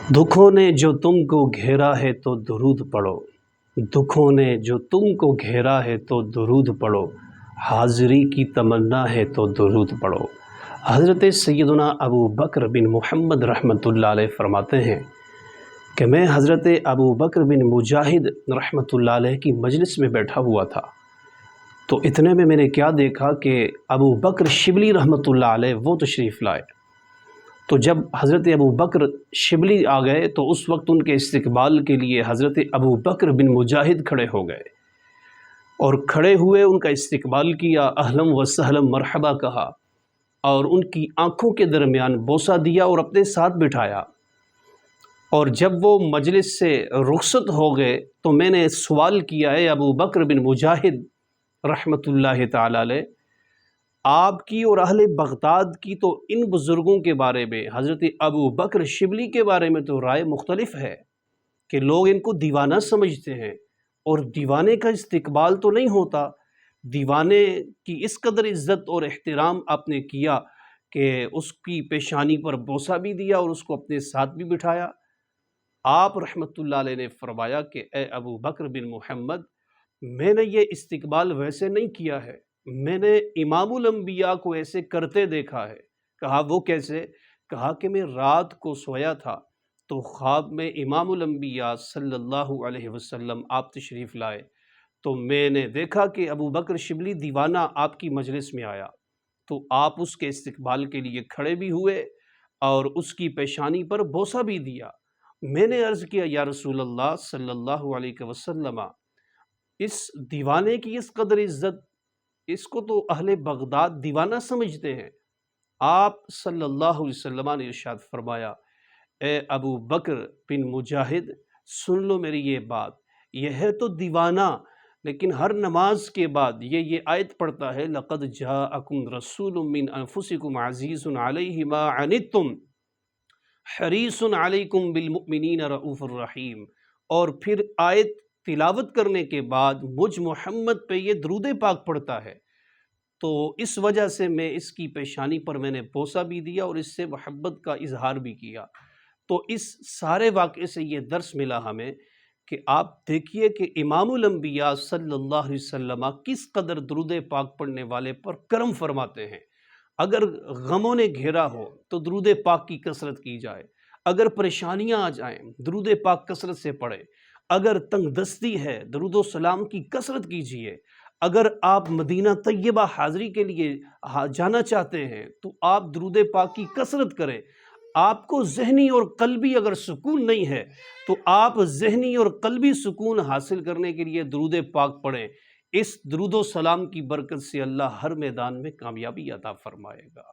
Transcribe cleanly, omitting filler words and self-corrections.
दुखों ने जो तुमको घेरा है तो दुरूद पढ़ो। दुखों ने जो तुमको घेरा है तो दुरूद पढ़ो। हाज़िरी की तमन्ना है तो दुरूद पढ़ो। हज़रत सैयदना अबू बकर बिन मुहम्मद रहमतुल्लाह अलैह फरमाते हैं कि मैं हज़रत अबू बकर बिन मुजाहिद रहमतुल्लाह अलैह की मजलिस में बैठा हुआ था, तो इतने में मैंने क्या देखा कि अबू बकर शिबली रहमतुल्लाह अलैह वो तशरीफ़ लाए। तो जब हज़रत अबू बकर शिबली आ गए तो उस वक्त उनके इस्तकबाल के लिए हज़रत अबू बकर बिन मुजाहिद खड़े हो गए और खड़े हुए उनका इस्तकबाल किया, अहलम व सहलम मरहबा कहा और उनकी आँखों के दरमियान बोसा दिया और अपने साथ बिठाया। और जब वो मजलिस से रुखसत हो गए तो मैंने सवाल किया है अबू बकर बिन मुजाहिद रहमतुल्लाह ताला अलैह, आपकी और अहले बगदाद की तो इन बुज़ुर्गों के बारे में, हज़रत अबू बकर शिबली के बारे में तो राय मुख्तलिफ है कि लोग इनको दीवाना समझते हैं और दीवाने का इस्तकबाल तो नहीं होता। दीवाने की इस कदर इज़्ज़त और एहतराम आपने किया कि उसकी पेशानी पर बोसा भी दिया और उसको अपने साथ भी बिठाया। आप रहमतुल्लाह अलैह ने फरमाया कि ए अबू बकर बिन मुहम्मद, मैंने ये इस्तकबाल वैसे नहीं किया है, मैंने इमामुल अंबिया को ऐसे करते देखा है। कहा वो कैसे? कहा कि मैं रात को सोया था तो ख्वाब में इमामुल अंबिया सल्लल्लाहु अलैहि वसल्लम आप तशरीफ़ लाए, तो मैंने देखा कि अबू बकर शिबली दीवाना आपकी मजलिस में आया, तो आप उसके इस्तकबाल के लिए खड़े भी हुए और उसकी पेशानी पर बोसा भी दिया। मैंने अर्ज़ किया या रसूल अल्लाह सल्लल्लाहु अलैहि वसल्लम, इस दीवाने की इस कदर इज़्ज़त, इसको तो अहले बगदाद दीवाना समझते हैं। आप सल्लल्लाहु अलैहि वसल्लम ने इरशाद फरमाया, ए अबू बकर बिन मुजाहिद, सुन लो मेरी ये बात, यह है तो दीवाना, लेकिन हर नमाज के बाद ये आयत पढ़ता है, लक़द जाअकुम रसूलुम मिन अनफुसिकुम अज़ीज़ुन अलैहि मा अनित्तुम हरीसुन अलैकुम बिल मुमिनीना रऊफ़ुर रहीम। और फिर आयत तिलावत करने के बाद मुझ मोहम्मद पे ये दरूद पाक पढ़ता है, तो इस वजह से मैं इसकी पेशानी पर मैंने बोसा भी दिया और इससे मोहब्बत का इजहार भी किया। तो इस सारे वाक़े से ये दर्स मिला हमें कि आप देखिए कि इमामुल अंबिया सल्लल्लाहु अलैहि वसल्लम किस कदर दरूद पाक पढ़ने वाले पर करम फरमाते हैं। अगर गमों ने घेरा हो तो दरूद पाक की कसरत की जाए, अगर परेशानियां आ जाएं दरूद पाक कसरत से पढ़े, अगर तंगदस्ती है दरूद सलाम की कसरत कीजिए, अगर आप मदीना तैयबा हाज़री के लिए जाना चाहते हैं तो आप दरूद पाक की कसरत करें। आपको ज़हनी और क़ल्बी अगर सुकून नहीं है तो आप ज़हनी और क़ल्बी सुकून हासिल करने के लिए दरूद पाक पढ़ें। इस दरूद सलाम की बरकत से अल्लाह हर मैदान में कामयाबी अता फरमाएगा।